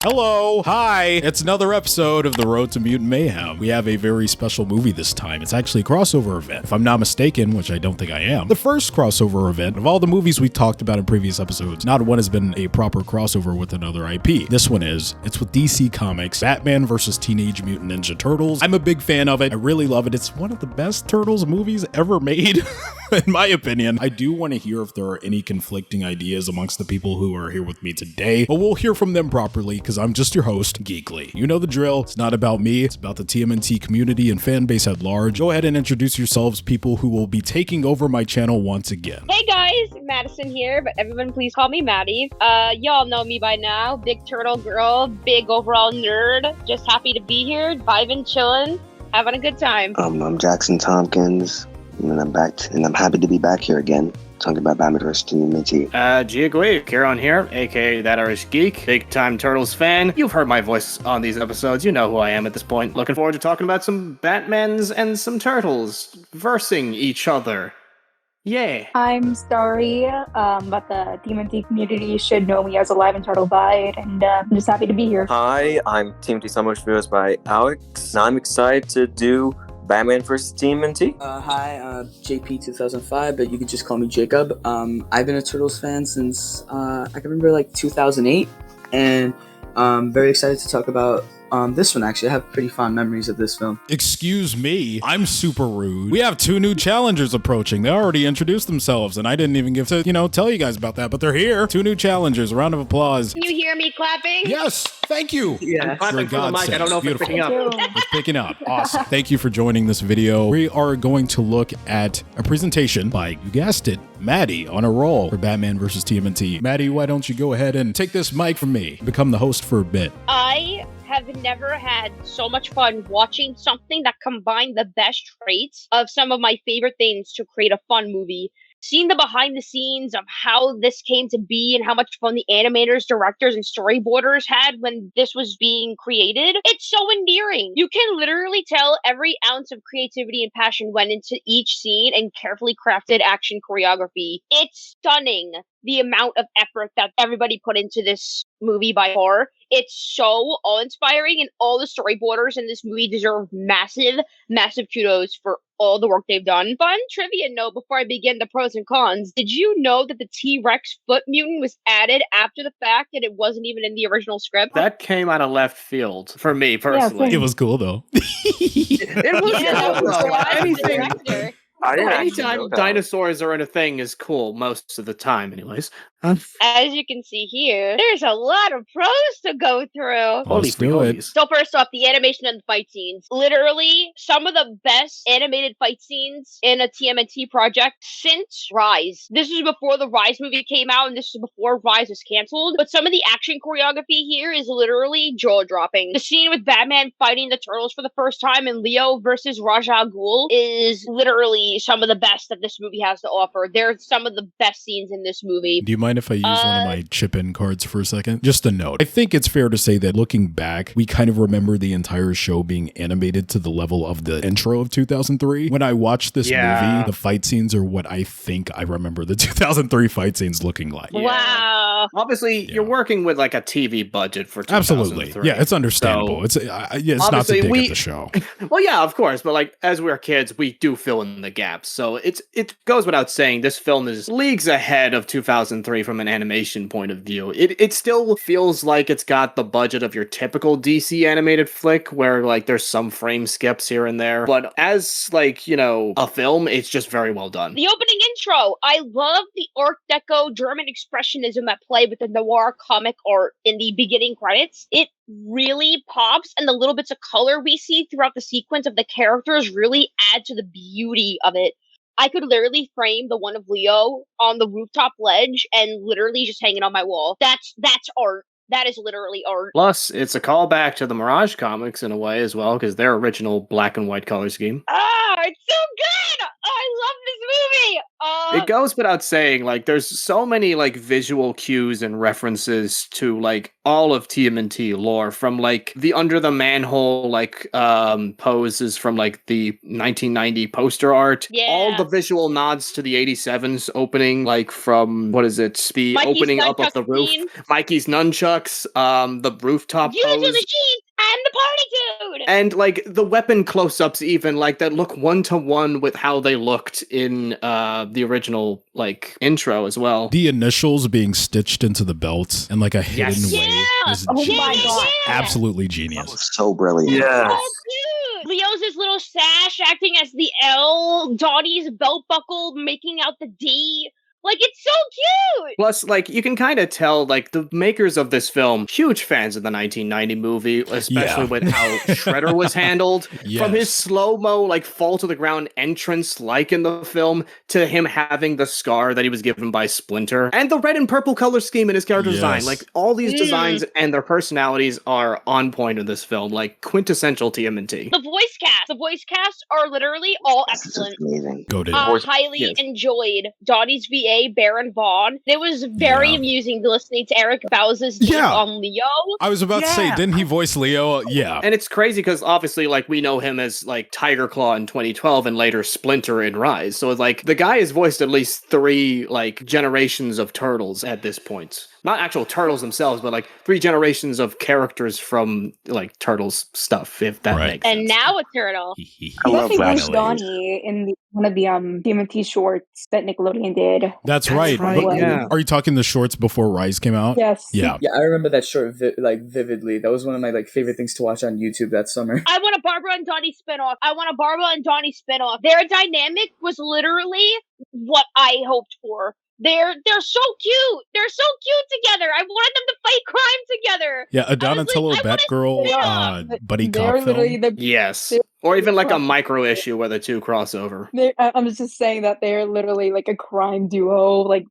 Hello, hi, it's another episode of the Road to Mutant Mayhem. We have a very special movie this time. It's actually a crossover event, if I'm not mistaken, which I don't think I am. The first crossover event of all the movies we talked about in previous episodes, not one has been a proper crossover with another IP. This one is. It's with DC Comics, Batman vs. Teenage Mutant Ninja Turtles. I'm a big fan of it. I really love it. It's one of the best Turtles movies ever made, in my opinion. I do want to hear if there are any conflicting ideas amongst the people who are here with me today, but we'll hear from them properly because I'm just your host, Geekily. You know the drill. It's not about me. It's about the TMNT community and fan base at large. Go ahead and introduce yourselves, people who will be taking over my channel once again. Hey guys, Madison here, but everyone please call me Maddie. Y'all know me by now. Big turtle girl, big overall nerd. Just happy to be here, vibing, chilling, having a good time. I'm Jackson Tompkins, and I'm back, and I'm happy to be back here again, talking about Batman vs. TMNT. Geekily, Kieran here, aka That Irish Geek, big time Turtles fan. You've heard my voice on these episodes, you know who I am at this point. Looking forward to talking about some Batmans and some Turtles versing each other. Yeah. I'm Starry, but the TMNT community should know me as Alive and Turtle Bite, and I'm just happy to be here. Hi, I'm TMNT Summer Viewers by Alex. I'm excited to do Batman vs. TMNT. Hi, JP2005, but you could just call me Jacob. I've been a Turtles fan since I can remember like 2008, and I'm very excited to talk about this one. Actually, I have pretty fond memories of this film. Excuse me, I'm super rude. We have two new challengers approaching. They already introduced themselves, and I didn't even get to, tell you guys about that, but they're here. Two new challengers. A round of applause. Can you hear me clapping? Yes, thank you. Yeah. I'm clapping for the mic. I don't know if it's picking up. It's picking up. Awesome. Thank you for joining this video. We are going to look at a presentation by, you guessed it, Maddie on a roll for Batman vs. TMNT. Maddie, why don't you go ahead and take this mic from me? Become the host for a bit. I have never had so much fun watching something that combined the best traits of some of my favorite things to create a fun movie. Seeing the behind the scenes of how this came to be and how much fun the animators, directors, and storyboarders had when this was being created, it's so endearing. You can literally tell every ounce of creativity and passion went into each scene and carefully crafted action choreography. It's stunning the amount of effort that everybody put into this movie by far. It's so awe-inspiring, and all the storyboarders in this movie deserve massive, massive kudos for all the work they've done. Fun trivia note before I begin the pros and cons. Did you know that the T-Rex foot mutant was added after the fact and it wasn't even in the original script? That came out of left field for me personally. It was cool though. It was Anything. Anytime dinosaurs are in a thing is cool, most of the time anyways. As you can see here, there's a lot of pros to go through. Let's do it. So first off, the animation and the fight scenes. Literally, some of the best animated fight scenes in a TMNT project since Rise. This was before the Rise movie came out, and this was before Rise was canceled. But some of the action choreography here is literally jaw-dropping. The scene with Batman fighting the Turtles for the first time and Leo versus Ra's al Ghul is literally some of the best that this movie has to offer. They're some of the best scenes in this movie. Do you mind if I use one of my chip-in cards for a second? Just a note. I think it's fair to say that looking back, we kind of remember the entire show being animated to the level of the intro of 2003. When I watched this movie, the fight scenes are what I think I remember the 2003 fight scenes looking like. Yeah. Wow. Obviously, you're working with like a TV budget for 2003. Absolutely. Yeah, it's understandable. So, it's not to dig at the show. Well, yeah, of course. But like, as we're kids, we do fill in the gaps. So it goes without saying, this film is leagues ahead of 2003 from an animation point of view. It still feels like it's got the budget of your typical DC animated flick, where like there's some frame skips here and there. But as like, a film, it's just very well done. The opening intro. I love the Art Deco German expressionism at play with the noir comic art in the beginning credits. It really pops, and the little bits of color we see throughout the sequence of the characters really add to the beauty of it. I could literally frame the one of Leo on the rooftop ledge and literally just hang it on my wall. That's art. That is literally art. Plus, it's a callback to the Mirage comics in a way as well, because their original black and white color scheme. Ah, it's so good! I love this movie. It goes without saying, like, there's so many, like, visual cues and references to, like, all of TMNT lore, from, like, the under the manhole, like, poses from, like, the 1990 poster art. Yeah. All the visual nods to the 87's opening, like, from, what is it? The Mikey's opening up of nunchuck the roof. scene. Mikey's nunchucks, the rooftop You into pose. the jeans. I'm the party dude. And, like, the weapon close-ups even, like, that look one-to-one with how they looked in the original, like, intro as well. The initials being stitched into the belt in like a hidden Yes. way Yeah. is Oh my genius. God. Absolutely That genius. was so brilliant. Yeah. Oh, cute. Leo's his little sash acting as the L. Dottie's belt buckle making out the D. Like, it's so cute. Plus, like, you can kind of tell, like, the makers of this film, huge fans of the 1990 movie, especially Yeah. with how Shredder was handled. Yes. From his slow-mo, like, fall to the ground entrance, like in the film, to him having the scar that he was given by Splinter. And the red and purple color scheme in his character design. Yes. Like, all these designs and their personalities are on point in this film. Like, quintessential TMNT. The voice cast are literally all This is just excellent. amazing. Go to Highly yes. enjoyed Dottie's VA, Baron Vaughn. It was very Yeah. amusing listening to Eric Bowser's take Yeah. on Leo. I was about to say, didn't he voice Leo? Yeah. And it's crazy because obviously, like, we know him as, like, Tiger Claw in 2012 and later Splinter in Rise. So, like, the guy has voiced at least 3, like, generations of Turtles at this point. Not actual Turtles themselves, but, like, 3 generations of characters from, like, Turtles stuff, if that Right. makes And sense. now a turtle. I He love actually voiced Riley. Donnie in one of the TMNT shorts that Nickelodeon did. That's right. right, But yeah. Are you talking the shorts before Rise came out? Yes. Yeah. Yeah, I remember that short vividly. That was one of my like favorite things to watch on YouTube that summer. I want a Barbara and Donnie spinoff. Their dynamic was literally what I hoped for. They're so cute. They're so cute together. I wanted them to fight crime together. Yeah, a Donatello I wanna Batgirl see them. buddy They're cop literally film. the. Yes. They're- Or even, like, a they're- micro issue where the two crossover. I was just saying that they're literally like a crime duo. Like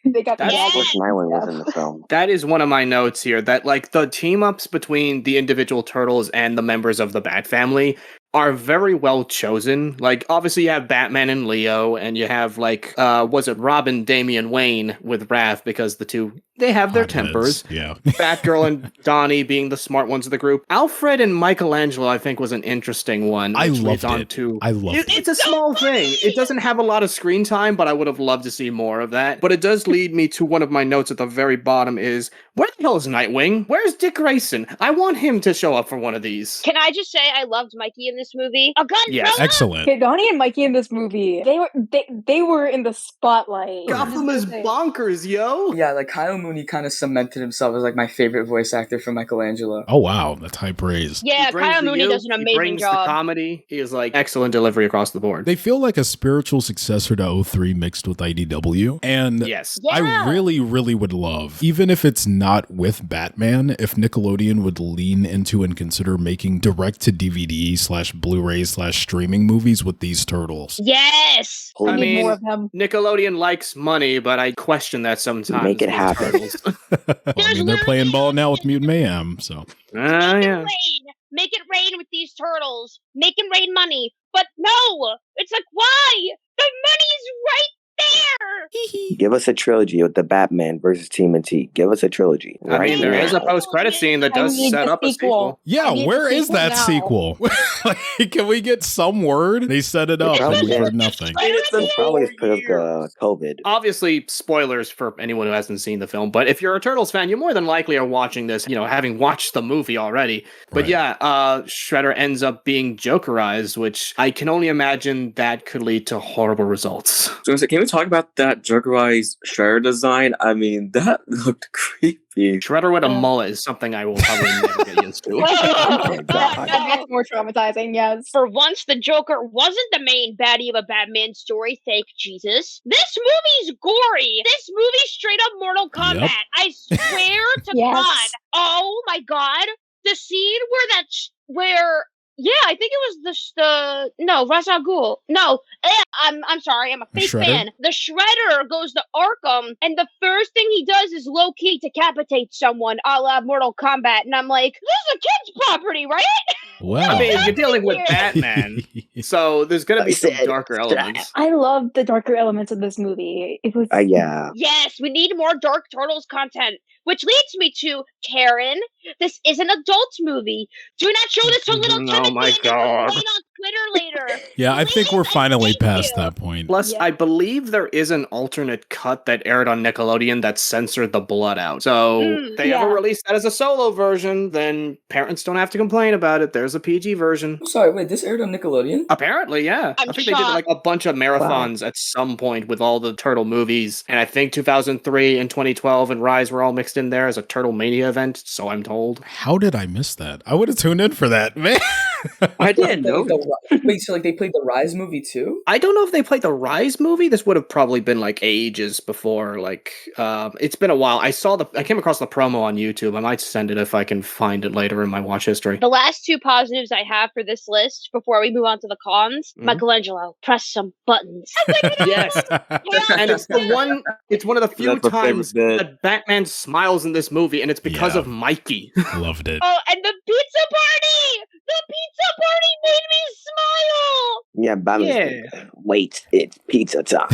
they got That's- the I wish Nightwing was in the film. That is one of my notes here, that, like, the team-ups between the individual Turtles and the members of the Bat family are very well chosen. Like, obviously you have Batman and Leo, and you have, like, was it Robin, Damian Wayne with Raph, because the two, they have their tempers. Yeah. Batgirl and Donnie being the smart ones of the group. Alfred and Michelangelo, I think, was an interesting one. I which leads loved on it. to- I loved it. It's a small thing. It doesn't have a lot of screen time, but I would have loved to see more of that. But it does lead me to one of my notes at the very bottom is, where the hell is Nightwing? Where's Dick Grayson? I want him to show up for one of these. Can I just say I loved Mikey in this movie? A gun Yes. fella? Excellent. Okay, Donnie and Mikey in this movie, they were in the spotlight. Gotham is bonkers, yo! Yeah, like Kyle Mooney kind of cemented himself as like my favorite voice actor for Michelangelo. Oh wow, that's high praise. Yeah, He brings Kyle the Mooney youth, does an he amazing brings the job. comedy. He is like excellent delivery across the board. They feel like a spiritual successor to 03 mixed with IDW. And Yes. Yeah. I really, really would love, even if it's not with Batman, if Nickelodeon would lean into and consider making direct-to-DVD/Blu-ray/streaming movies with these turtles. Yes. I I need mean, more of them. Nickelodeon likes money, but I question that sometimes. Make it with happen. Turtles. I mean, they're playing ball now with Mutant Mayhem, so. Yeah. Rain. Make it rain with these turtles. Make it rain money. But no, it's like, why? The money's right there. Give us a trilogy with the Batman versus TMNT. Give us a trilogy. I Right mean, there now. is a post-credit scene that I does need set the up a sequel. sequel. Yeah, I need where the is sequel that now. sequel? Like, can we get some word? They set it up and we heard nothing. It's probably because of COVID. Obviously, spoilers for anyone who hasn't seen the film, but if you're a Turtles fan, you more than likely are watching this, you know, having watched the movie already. But Right. yeah, Shredder ends up being Jokerized, which I can only imagine that could lead to horrible results. So can we talk about that Jokerized Shredder design? I mean, that looked creepy. Shredder with a mullet is something I will probably never get used to. God. That gets more traumatizing, yes. For once, the Joker wasn't the main baddie of a Batman story, thank Jesus. This movie's gory. This movie's straight up Mortal Kombat. Yep. I swear to Yes. God. Oh my God. The scene where yeah, I think it was no, Ra's al Ghul. No, I'm sorry, I'm a fake Shredder? fan. The Shredder goes to Arkham, and the first thing he does is low-key decapitate someone a la Mortal Kombat, and I'm like, this is a kid's property, right? Well, I mean, you're dealing with Batman, so there's gonna be some darker elements. I love the darker elements of this movie. It was Yeah. Yes, we need more Dark Turtles content. Which leads me to Karen. This is an adult movie. Do not show this to little Timothy Oh my and God. complain on Twitter later. yeah, I think we're finally past that point. Plus, Yeah. I believe there is an alternate cut that aired on Nickelodeon that censored the blood out. So Mm, they ever yeah. release that as a solo version, then parents don't have to complain about it. There's a PG version. I'm sorry, wait, this aired on Nickelodeon? Apparently, yeah. I'm I think they did like a bunch of marathons at some point with all the Turtle movies. And I think 2003 and 2012 and Rise were all mixed in there as a Turtle Mania event, so I'm told. How did I miss that? I would have tuned in for that, man. I didn't know. Wait, so like they played the Rise movie too? I don't know if they played the Rise movie. This would have probably been like ages before. Like, it's been a while. I came across the promo on YouTube. I might send it if I can find it later in my watch history. The last two positives I have for this list before we move on to the cons, Mhm. Michelangelo, press some buttons. Yes, and it's one of the few That's my favorite times bit. that Batman smiles in this movie, and it's because Yeah. of Mikey. Loved it. Oh, and the pizza party! The pizza party made me smile! Yeah, Batman's like, wait, it's pizza time.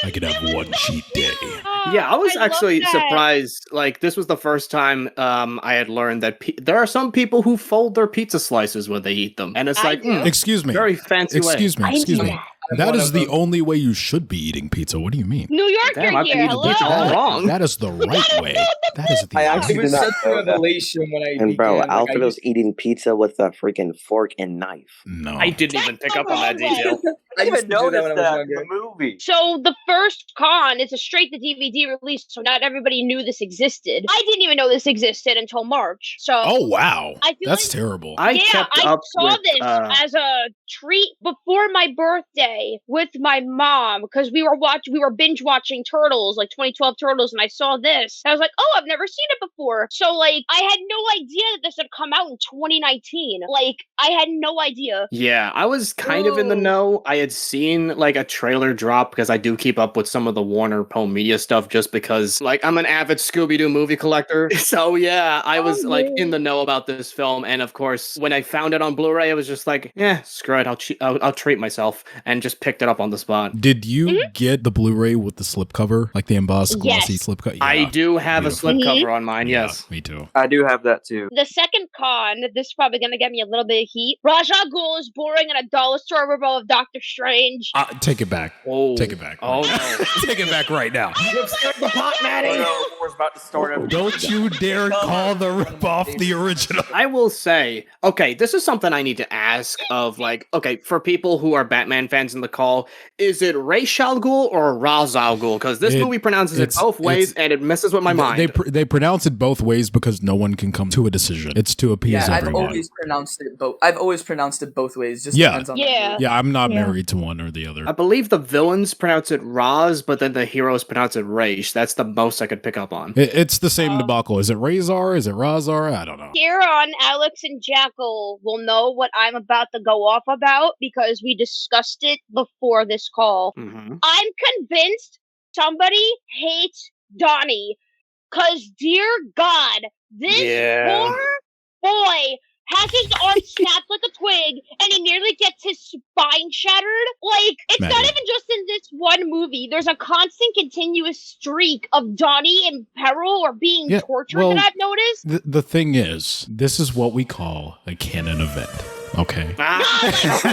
I could have one cheat day. Oh, Yeah, I was love actually that. surprised. Like, this was the first time I had learned that there are some people who fold their pizza slices when they eat them, and it's I like, do. Excuse me. very fancy way. Excuse me. I Excuse do me. that. That One is of the them. only way you should be eating pizza. What do you mean? New Yorker Damn, I've been here, eating hello? pizza all wrong. That is the right way. That is the I It actually right was did not such a know that. revelation when I And bro, began. Like, Alfred was eating pizza with a freaking fork and knife. No. I didn't even pick up on that detail. I used even to do that noticed when I was that in the younger. movie. So the first con is a straight to DVD release, so not everybody knew this existed. I didn't even know this existed until March. So Oh, wow. I feel That's like- terrible. I yeah, kept I up saw with, this as a treat before my birthday with my mom because we were binge watching Turtles, like 2012 Turtles, and I saw this. I was like, oh, I've never seen it before. So like, I had no idea that this had come out in 2019. Like, I had no idea. Yeah, I was kind of in the Ooh. know. I had seen like a trailer drop because I do keep up with some of the Warner Home Media stuff just because like I'm an avid Scooby-Doo movie collector. So yeah, I was like in the know about this film. And of course, when I found it on Blu-ray, I was just like, yeah, screw it. I'll treat myself and just picked it up on the spot. Did you get the Blu-ray with the slipcover? Like the embossed glossy Yes. slipcover? I do have Beautiful. a slipcover on mine, Yeah, yes. me too. I do have that too. The second con, this is probably going to get me a little bit of heat. Raja Ghul is boring in a dollar store ripoff of Doctor Strange. Take it back. Oh. Take it back. Oh, right now. no. Take it back right now. You've stirred the pot, Oh Maddie! no, we're about to start a Don't you dare call the ripoff the original. I will say, okay, this is something I need to ask of like, okay, for people who are Batman fans in the call, is it Ra's al Ghul or Ra's al Ghul? Because this movie pronounces it both ways and it messes with my mind. They pronounce it both ways because no one can come to a decision. It's to appease Yeah, I've everyone. always pronounced it both. I've always pronounced it both ways. Just Yeah. depends on Yeah. Yeah, I'm not Yeah. married to one or the other. I believe the villains pronounce it Raz, but then the heroes pronounce it Raish. That's the most I could pick up on. It's the same debacle. Is it Razor? Is it Razar? I don't know. Here on Alex and Jackal will know what I'm about to go off about because we discussed it before this call. Mhm. I'm convinced somebody hates Donnie because, dear God, this Yeah. poor boy has his arm snapped like a twig and he nearly gets his spine shattered. Like, it's not Maddie. even just in this one movie. There's a constant, continuous streak of Donnie in peril or being Yeah, tortured well, that I've noticed. The thing is, this is what we call a canon event. Okay.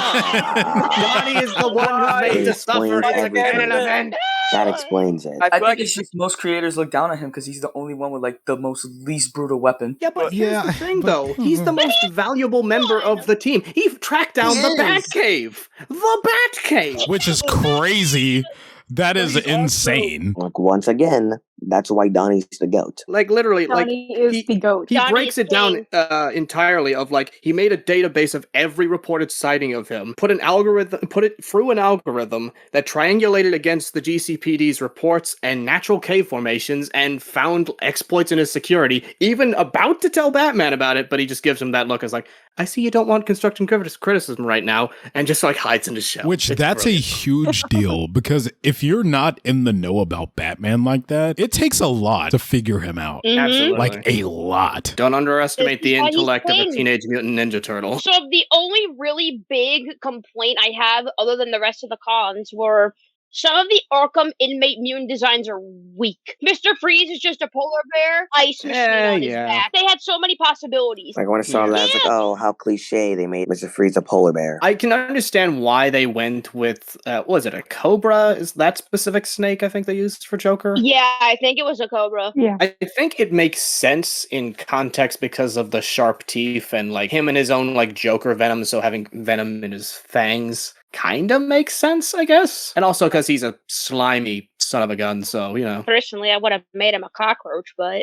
Donnie is the one who's made to suffer. It's a canon event. That explains it. I I feel like think it's just most creators look down on him because he's the only one with like the most least brutal weapon. Yeah, but here's Yeah, the thing, but- though. He's the most valuable member of the team. He tracked down the Batcave. The Batcave. Which is crazy. That is But he's also- insane. Like, once again, that's why Donnie's the goat. Like, literally, like, Donnie is the goat. he Donnie breaks is it down king. entirely of like he made a database of every reported sighting of him, put it through an algorithm that triangulated against the GCPD's reports and natural cave formations and found exploits in his security, even about to tell Batman about it, but he just gives him that look as like, I see you don't want constructive criticism right now, and just like hides in his shell. Which It's that's brilliant. a huge deal because if you're not in the know about Batman like that, it takes a lot to figure him out. Absolutely. Like a lot. Don't underestimate the This is why he's intellect of a king. Teenage Mutant Ninja Turtle. So the only really big complaint I have, other than the rest of the cons, were some of the Arkham inmate mutant designs are weak. Mr. Freeze is just a polar bear, ice machine on his back. They had so many possibilities. Like when I saw that, I was like, oh, how cliche they made Mr. Freeze a polar bear. I can understand why they went with, what was it, a cobra? Is that specific snake I think they used for Joker? Yeah, I think it was a cobra. Yeah. I think it makes sense in context because of the sharp teeth and like him and his own like Joker venom, so having venom in his fangs kind of makes sense, I guess. And also because he's a slimy son of a gun, so, you know. Personally, I would have made him a cockroach, but...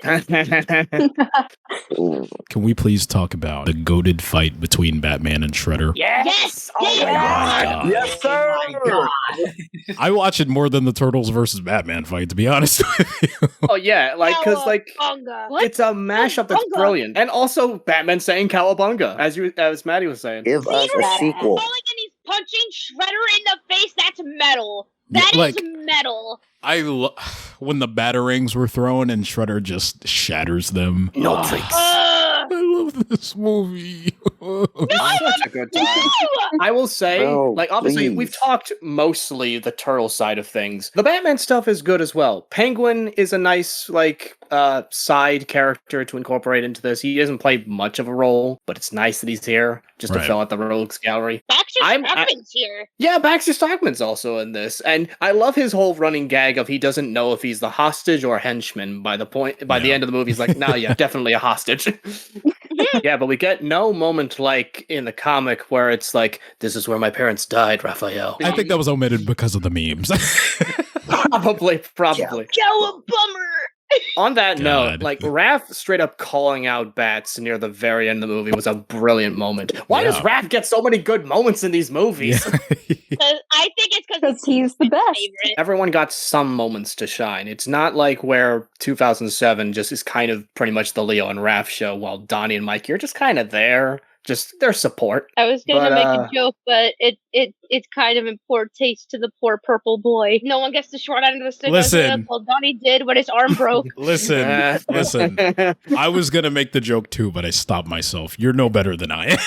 Ooh. Can we please talk about the goated fight between Batman and Shredder? Yes! Oh my God. Yes, sir. I watch it more than the Turtles versus Batman fight, to be honest with you. Oh, yeah, like, because, like, Cowabunga. What? it's a mashup that's Cowabunga. brilliant. And also Batman saying cowabunga, as Maddie was saying. Give us a sequel. Falling and he's punching Shredder in the face, that's metal. That is like- metal. When the batarangs were thrown and Shredder just shatters them. No Oh, tricks. I love this movie. Such a good time. I will say, Bro, like, obviously, please. we've talked mostly the Turtle side of things. The Batman stuff is good as well. Penguin is a nice, like, side character to incorporate into this. He doesn't play much of a role, but it's nice that he's here just to Right. fill out the rogues gallery. Baxter Stockman's here. Yeah, Baxter Stockman's also in this, and I love his whole running gag of he doesn't know if he's the hostage or henchman. By the end of the movie, he's like, "No, yeah, definitely a hostage." Yeah, but we get no moment like in the comic where it's like, "This is where my parents died, Raphael." I think that was omitted because of the memes. Probably. Cowabummer. On that God. note, like Raph straight up calling out bats near the very end of the movie was a brilliant moment. Why does Yeah. Raph get so many good moments in these movies? I think it's Because he's the best. favorite. Everyone got some moments to shine. It's not like where 2007 just is kind of pretty much the Leo and Raph show, while Donnie and Mike, you're just kind of there. Just their support. I was gonna But, make a joke, but it's kind of in poor taste to the poor purple boy. No one gets the short end of the stick. Listen. Until Donnie did when his arm broke. Listen. I was going to make the joke too, but I stopped myself. You're no better than I am.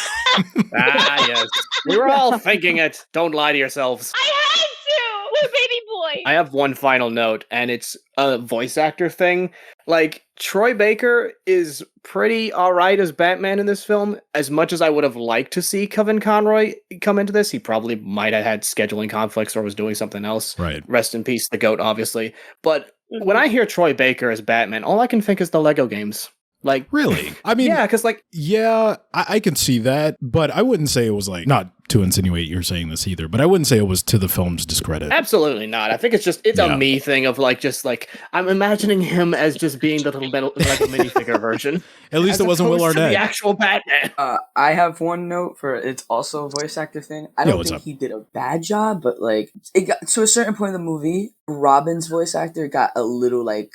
Yes. We were all thinking it. Don't lie to yourselves. I had to! With baby boy! I have one final note, and it's a voice actor thing. Like, Troy Baker is pretty alright as Batman in this film. As much as I would have liked to see Kevin Conroy come into this, he probably might have had scheduling conflicts or was doing something else. Right. Rest in peace, the GOAT, obviously. But when I hear Troy Baker as Batman, all I can think is the Lego games. Like, Really? I mean, yeah, because like, yeah, I can see that, but I wouldn't say it was like, not to insinuate you're saying this either, but I wouldn't say it was to the film's discredit. absolutely not. I think it's Yeah. a me thing of like, just like, I'm imagining him as just being the little metal, like a minifigure version. At least as it wasn't Will opposed to Arnett. the actual Batman. I have one note for it's also a voice actor thing. I Yeah, don't what's think up? he did a bad job, but like it got to a certain point in the movie, Robin's voice actor got a little like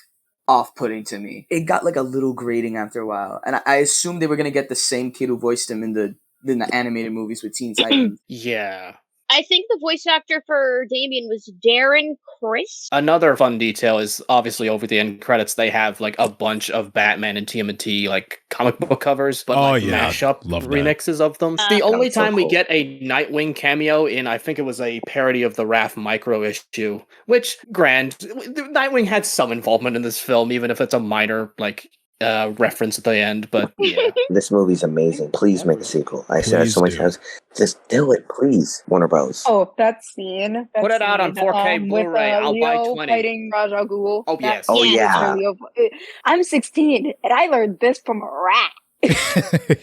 off-putting to me. It got like a little grating after a while, and I assumed they were gonna get the same kid who voiced him in the animated movies with Teen Titans. Yeah. I think the voice actor for Damien was Darren Criss. Another fun detail is obviously over the end credits, they have like a bunch of Batman and TMNT like comic book covers, but Oh, like yeah. mashup Love that. remixes of them. It's the only so time we cool. get a Nightwing cameo in, I think it was a parody of the Raph Micro issue, which, Nightwing had some involvement in this film, even if it's a minor like reference at the end, but yeah. This movie's amazing. Please make a sequel. I said it so Please many do. times. Just do it, please. Warner Bros. Oh, that scene. Put it out on 4K with, Blu-ray. I'll buy Leo 20. fighting Ra's al Ghul. Oh, That yes. Oh, scene yeah. is really I'm 16 and I learned this from a rat.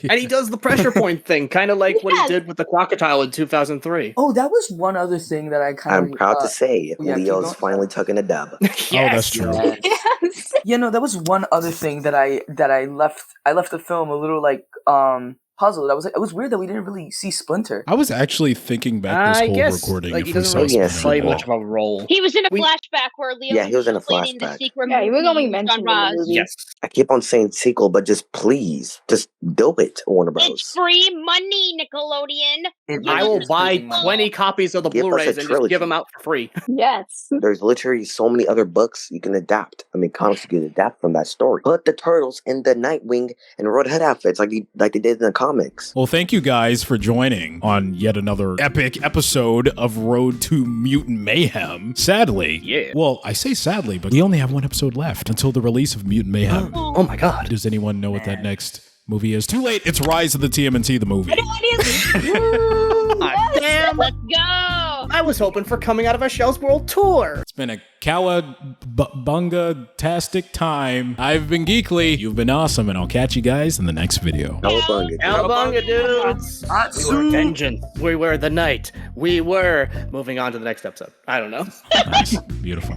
And he does the pressure point thing, kind of like what he Yes. did with the crocodile in 2003. Oh, that was one other thing that I kind of. I'm proud to say yeah, keep Leo's going. finally taking a dub. Yes. Oh, that's true. Yes. Yeah, no, that was one other thing that I left. I left the film a little like puzzled. It was weird that we didn't really see Splinter. I was actually thinking back this I whole guess recording like, if he we doesn't saw really Yeah, Splinter. play sequel. much of a role. He was in a We- flashback where Leo Yeah, he was in a explaining the flashback. secret Yeah, he was only movie mentioned in on the Roz. movie. Yes. I keep on saying sequel, but just please, just do it, Warner It's Bros. free money, Nickelodeon. It I I really will is buy taking money. 20 copies of the Give us a Blu-rays and just trilogy. give them out for free. Yes. There's literally so many other books you can adapt. I mean, comics you can adapt from that story. Put the turtles in the Nightwing and Red Hood outfits like they did in the comics. Well, thank you guys for joining on yet another epic episode of Road to Mutant Mayhem. Sadly, Yeah. well, I say sadly, but we only have one episode left until the release of Mutant Mayhem. Oh my god. Does anyone know what that next movie is? Too late. It's Rise of the TMNT, the movie. Ah, damn. Let's go. I was hoping for Coming Out of Our Shells World Tour. It's been a cowabunga-tastic time. I've been Geekly. You've been awesome, and I'll catch you guys in the next video. Cowabunga. Cowabunga, dudes. We were vengeance. We were the night. We were moving on to the next episode. I don't know. Nice. Beautiful.